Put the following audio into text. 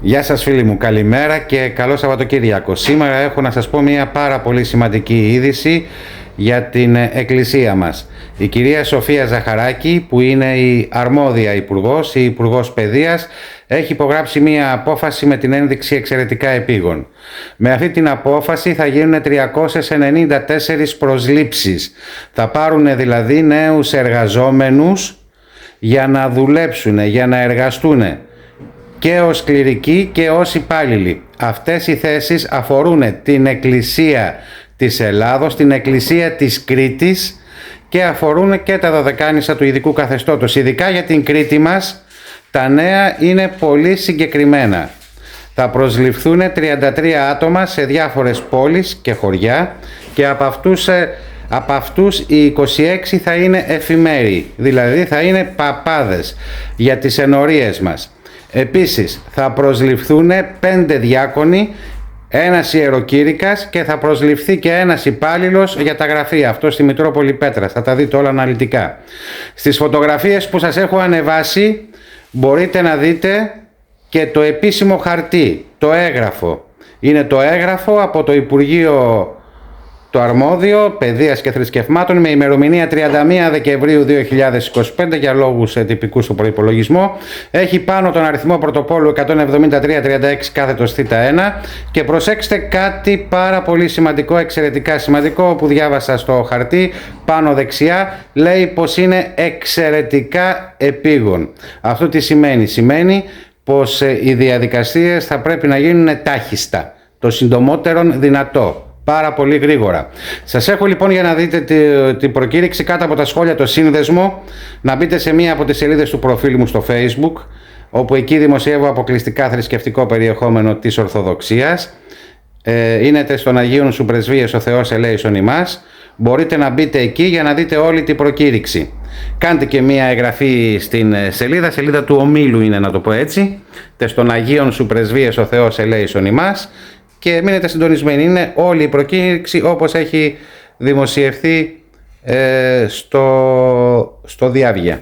Γεια σας φίλοι μου, καλημέρα και καλό Σαββατοκύριακο. Σήμερα έχω να σας πω μια πάρα πολύ σημαντική είδηση για την εκκλησία μας. Η κυρία Σοφία Ζαχαράκη, που είναι η αρμόδια υπουργός, η Υπουργός Παιδείας, έχει υπογράψει μια απόφαση με την ένδειξη εξαιρετικά επίγον. Με αυτή την απόφαση θα γίνουν 394 προσλήψεις. Θα πάρουν δηλαδή νέους εργαζόμενους για να δουλέψουν, για να εργαστούν και ως κληρικοί και ως υπάλληλοι. Αυτές οι θέσεις αφορούν την Εκκλησία της Ελλάδος, την Εκκλησία της Κρήτης και αφορούν και τα δωδεκάνησα του ειδικού καθεστώτος. Ειδικά για την Κρήτη μας τα νέα είναι πολύ συγκεκριμένα. Θα προσληφθούν 33 άτομα σε διάφορες πόλεις και χωριά και από αυτούς οι 26 θα είναι εφημέροι, δηλαδή θα είναι παπάδες για τις ενορίες μας. Επίσης θα προσληφθούν 5 διάκονοι, ένας ιεροκήρυκας και θα προσληφθεί και ένας υπάλληλος για τα γραφεία, αυτό στη Μητρόπολη Πέτρας. Θα τα δείτε όλα αναλυτικά. Στις φωτογραφίες που σας έχω ανεβάσει μπορείτε να δείτε και το επίσημο χαρτί, το έγγραφο. Είναι το έγγραφο από το Υπουργείο το αρμόδιο Παιδείας και Θρησκευμάτων με ημερομηνία 31 Δεκεμβρίου 2025 για λόγους τυπικούς στο προϋπολογισμό. Έχει πάνω τον αριθμό πρωτοκόλλου 173-36 κάθετος Θ1 και προσέξτε κάτι πάρα πολύ σημαντικό, εξαιρετικά σημαντικό, που διάβασα στο χαρτί πάνω δεξιά, λέει πως είναι εξαιρετικά επίγον. Αυτό τι σημαίνει? Σημαίνει πως οι διαδικασίες θα πρέπει να γίνουν τάχιστα, το συντομότερον δυνατό. Πάρα πολύ γρήγορα. Σας έχω λοιπόν, για να δείτε την προκήρυξη, κάτω από τα σχόλια το σύνδεσμο, να μπείτε σε μία από τις σελίδες του προφίλ μου στο Facebook, όπου εκεί δημοσιεύω αποκλειστικά θρησκευτικό περιεχόμενο της Ορθοδοξίας. Είναι στον Αγίον Σου Πρεσβείες ο Θεός ελέησον ημάς. Μπορείτε να μπείτε εκεί για να δείτε όλη την προκήρυξη. Κάντε και μία εγγραφή στην σελίδα του ομίλου, είναι να το πω έτσι. Στον Αγίον Σου Πρεσβείες ο Θεός ελέησον ημάς. Και μείνετε συντονισμένοι. Είναι όλη η προκήρυξη όπως έχει δημοσιευθεί στο διάβγεια.